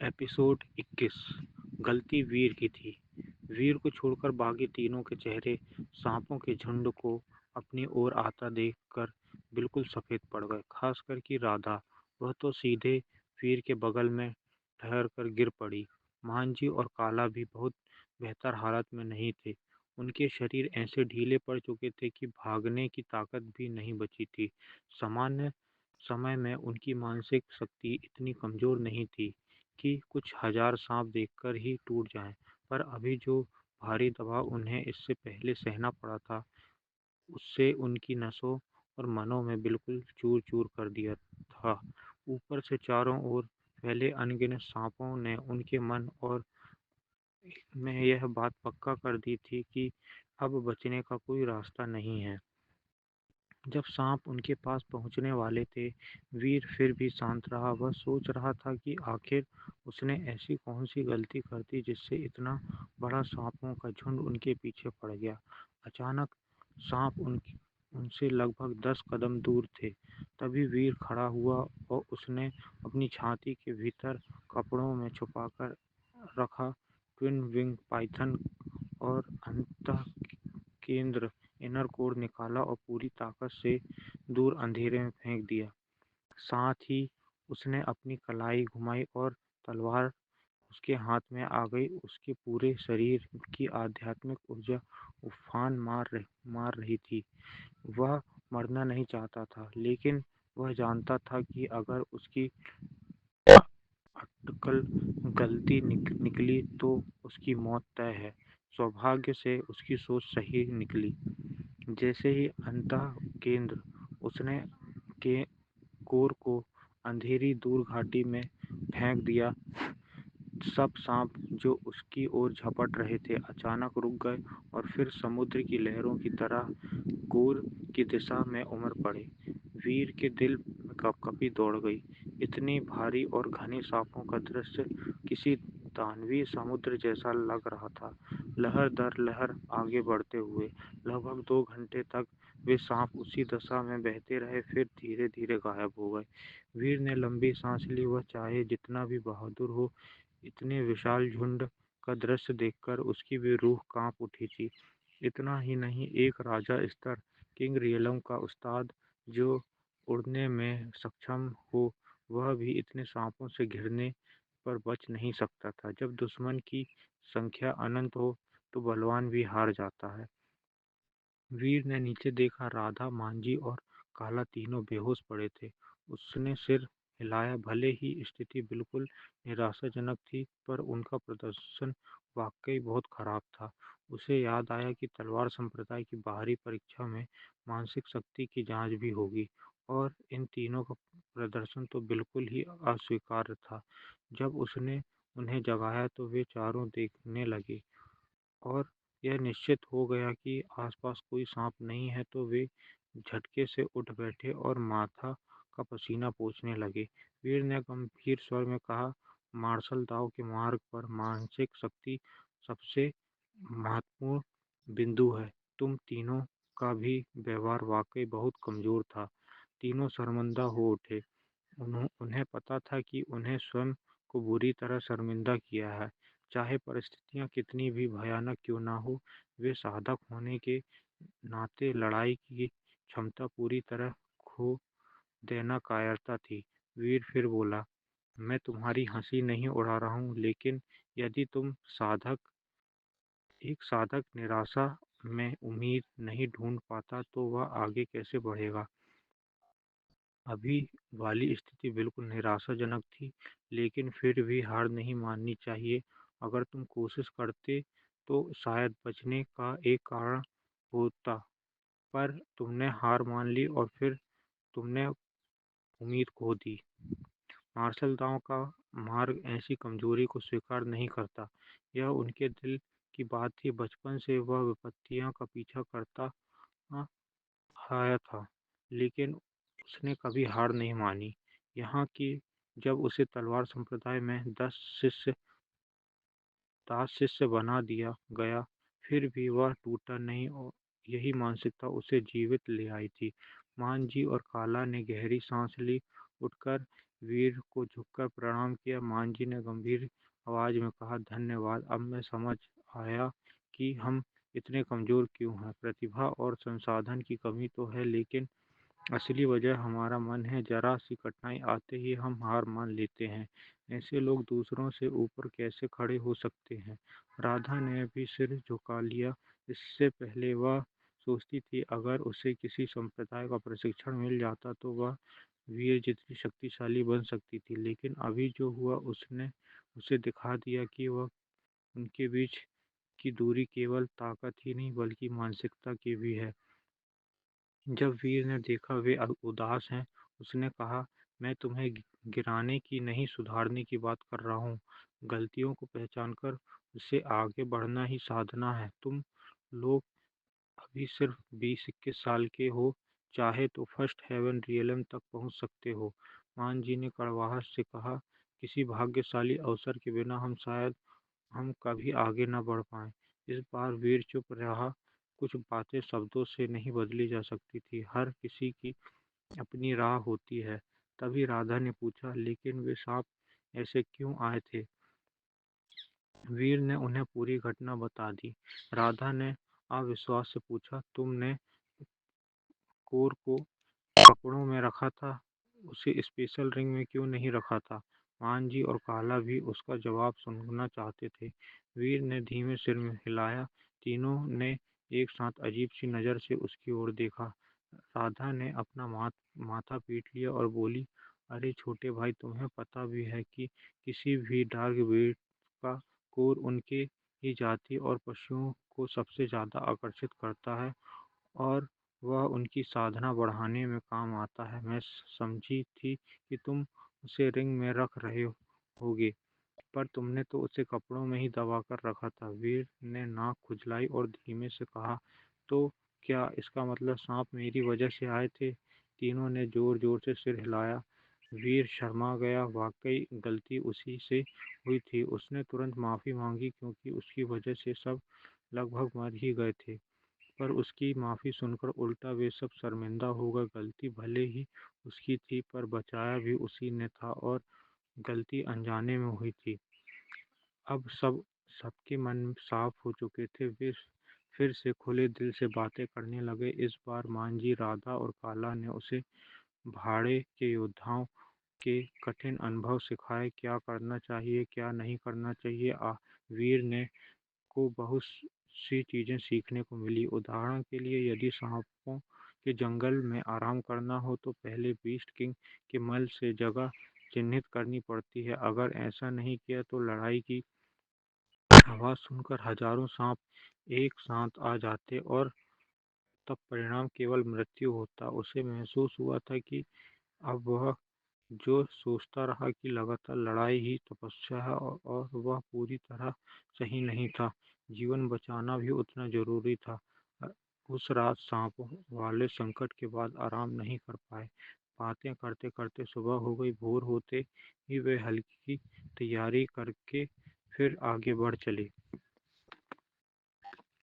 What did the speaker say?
Episode 21। गलती वीर की थी। वीर को छोड़कर बाकी तीनों के चेहरे सांपों के झुंड को अपनी ओर आता देखकर बिल्कुल सफेद पड़ गए। खासकर कि राधा, वह तो सीधे वीर के बगल में ठहर कर गिर पड़ी। मांझी और काला भी बहुत बेहतर हालत में नहीं थे। उनके शरीर ऐसे ढीले पड़ चुके थे कि भागने की ताकत भी नहीं बची थी। सामान्य समय में उनकी मानसिक शक्ति इतनी कमजोर नहीं थी कि कुछ हजार सांप देखकर ही टूट जाएं, पर अभी जो भारी दबाव उन्हें इससे पहले सहना पड़ा था, उससे उनकी नसों और मनों में बिल्कुल चूर चूर कर दिया था। ऊपर से चारों ओर फैले अनगिनत सांपों ने उनके मन और में यह बात पक्का कर दी थी कि अब बचने का कोई रास्ता नहीं है। जब सांप उनके पास पहुंचने वाले थे, वीर फिर भी शांत रहा। वह सोच रहा था कि आखिर उसने ऐसी कौन सी गलती कर दी जिससे इतना बड़ा सांपों का झुंड उनके पीछे पड़ गया। अचानक सांप उनसे लगभग 10 कदम दूर थे। तभी वीर खड़ा हुआ और उसने अपनी छाती के भीतर कपड़ों में छुपाकर रखा ट्विन विंग पाइथन और अंत केंद्र इनर कोर निकाला और पूरी ताकत से दूर अंधेरे में फेंक दिया। साथ ही उसने अपनी कलाई घुमाई और तलवार उसके हाथ में आ गई। उसके पूरे शरीर की आध्यात्मिक ऊर्जा उफान मार रही थी। वह मरना नहीं चाहता था, लेकिन वह जानता था कि अगर उसकी अटकल गलती निकली तो उसकी मौत तय है। सौभाग्य से उसकी सोच सही निकली। जैसे ही अंतः केंद्र उसने के कोर को अंधेरी दूर घाटी में फेंक दिया, सब सांप जो उसकी ओर झपट रहे थे अचानक रुक गए और फिर समुद्र की लहरों की तरह कोर की दिशा में उमड़ पड़े। वीर के दिल में कपकपी दौड़ गई। इतनी भारी और घने सांपों का दृश्य किसी दानवीय समुद्र जैसा लग रहा था। लहर दर लहर आगे बढ़ते हुए लगभग 2 घंटे तक वे सांप उसी दशा में बहते रहे, फिर धीरे धीरे गायब हो गए। वीर ने लंबी सांस ली। वह चाहे जितना भी बहादुर हो, इतने विशाल झुंड का दृश्य देखकर उसकी भी रूह कांप उठी थी। इतना ही नहीं, एक राजा स्तर किंग रियलम का उस्ताद जो उड़ने में सक्षम हो, वह भी इतने सांपों से घिरने पर बच नहीं सकता था। जब दुश्मन की संख्या अनंत हो तो बलवान भी हार जाता है। वीर ने नीचे देखा। राधा, मांझी और काला तीनों बेहोश पड़े थे। उसने सिर हिलाया। भले ही स्थिति बिल्कुल निराशाजनक थी, पर उनका प्रदर्शन वाकई बहुत खराब था। उसे याद आया कि तलवार संप्रदाय की बाहरी परीक्षा में मानसिक शक्ति की जांच भी होगी, और इन तीनों का प्रदर्शन तो बिल्कुल ही अस्वीकार्य था। जब उसने उन्हें जगाया तो वे चारों देखने लगे और यह निश्चित हो गया कि आसपास कोई सांप नहीं है तो वे झटके से उठ बैठे और माथा का पसीना पोंछने लगे। वीर ने गंभीर स्वर में कहा, मार्शल दाव के मार्ग पर मानसिक शक्ति सबसे महत्वपूर्ण बिंदु है। तुम तीनों का भी व्यवहार वाकई बहुत कमजोर था। तीनों शर्मिंदा हो उठे। उन्हें पता था कि उन्हें स्वयं को बुरी तरह शर्मिंदा किया है। चाहे परिस्थितियां कितनी भी भयानक क्यों ना हो, वे साधक होने के नाते लड़ाई की क्षमता पूरी तरह खो देना कायरता थी। वीर फिर बोला, मैं तुम्हारी हंसी नहीं उड़ा रहा हूँ, लेकिन यदि तुम एक साधक निराशा में उम्मीद नहीं ढूंढ पाता तो वह आगे कैसे बढ़ेगा। अभी वाली स्थिति बिल्कुल निराशाजनक थी, लेकिन फिर भी हार नहीं माननी चाहिए। अगर तुम कोशिश करते तो शायद बचने का एक कारण होता, पर तुमने हार मान ली और फिर तुमने उम्मीद खो दी। मार्शल दांव का मार्ग ऐसी कमजोरी को स्वीकार नहीं करता। यह उनके दिल की बात थी। बचपन से वह विपत्तियों का पीछा करता आया था, लेकिन उसने कभी हार नहीं मानी। यहाँ की जब उसे तलवार संप्रदाय में दास शिष्य बना दिया गया, फिर भी वह टूटा नहीं और यही मानसिकता उसे जीवित ले आई थी। मान जी और काला ने गहरी सांस ली। उठकर वीर को झुककर प्रणाम किया। मान जी ने गंभीर आवाज में कहा, धन्यवाद, अब मैं समझ आया कि हम इतने कमजोर क्यों हैं। प्रतिभा और संसाधन की कमी तो है, लेकिन असली वजह हमारा मन है। जरा सी कठिनाई आते ही हम हार मान लेते हैं। ऐसे लोग दूसरों से ऊपर कैसे खड़े हो सकते हैं। राधा ने भी सिर झुका लिया। इससे पहले वह सोचती थी अगर उसे किसी संप्रदाय का प्रशिक्षण मिल जाता तो वह वीर जितनी शक्तिशाली बन सकती थी, लेकिन अभी जो हुआ उसने उसे दिखा दिया कि वह उनके बीच की दूरी केवल ताकत ही नहीं बल्कि मानसिकता की भी है। जब वीर ने देखा वे उदास हैं, उसने कहा, मैं तुम्हें गिराने की नहीं सुधारने की बात कर रहा हूँ। गलतियों को पहचानकर उससे आगे बढ़ना ही साधना है। तुम लोग अभी सिर्फ 20-21 साल के हो, चाहे तो फर्स्ट हेवन रियलम तक पहुंच सकते हो। मान जी ने कड़वाहट से कहा, किसी भाग्यशाली अवसर के बिना हम कभी आगे न बढ़ पाए। इस बार वीर चुप रहा। कुछ बातें शब्दों से नहीं बदली जा सकती थी। हर किसी की अपनी राह होती है। तभी राधा ने पूछा, लेकिन वे सांप ऐसे क्यों आए थे। वीर ने उन्हें पूरी घटना बता दी। राधा ने अविश्वास से पूछा, तुमने कोर को कपड़ों में रखा था, उसे स्पेशल रिंग में क्यों नहीं रखा था। मान जी और काला भी उसका जवाब सुनना चाहते थे। वीर ने धीमे सिर में हिलाया। तीनों ने एक साथ अजीब सी नज़र से उसकी ओर देखा। राधा ने अपना माथा पीट लिया और बोली, अरे छोटे भाई, तुम्हें पता भी है कि किसी भी डार्क ब्रीड का कोर उनके ही जाति और पशुओं को सबसे ज़्यादा आकर्षित करता है और वह उनकी साधना बढ़ाने में काम आता है। मैं समझी थी कि तुम उसे रिंग में रख रहे होगे, पर तुमने तो उसे कपड़ों में ही दबा कर रखा था। वीर ने नाक खुजलाई और धीमे से कहा, तो क्या इसका मतलब सांप मेरी वजह से आए थे। तीनों ने जोर जोर से सिर हिलाया। वीर शर्मा गया। वाकई गलती उसी से हुई थी। उसने तुरंत माफ़ी मांगी क्योंकि उसकी वजह से सब लगभग मर ही गए थे। पर उसकी माफ़ी सुनकर उल्टा वे सब शर्मिंदा हो गए। गलती भले ही उसकी थी, पर बचाया भी उसी ने था और गलती अनजाने में हुई थी। अब सबके मन साफ हो चुके थे। वे फिर से खुले दिल से बातें करने लगे। इस बार मांझी, राधा और काला ने उसे भाड़े के योद्धाओं के कठिन अनुभव सिखाए, क्या करना चाहिए क्या नहीं करना चाहिए। वीर ने को बहुत सी चीज़ें सीखने को मिली। उदाहरण के लिए, यदि सांपों के जंगल में आराम करना हो तो पहले बीस्ट किंग के मल से जगह चिन्हित करनी पड़ती है। अगर ऐसा नहीं किया तो लड़ाई की आवाज़ सुनकर हजारों सांप एक साथ आ जाते और तब परिणाम केवल मृत्यु होता। उसे महसूस हुआ था कि अब वह जो सोचता रहा कि लगातार लड़ाई ही तपस्या है और वह पूरी तरह सही नहीं था। जीवन बचाना भी उतना जरूरी था। अ, उस रात सांपों वाले संकट के बाद आराम नहीं कर पाए। बातें करते करते सुबह हो गई। भोर होते ही वे हल्की तैयारी करके फिर आगे बढ़ चले।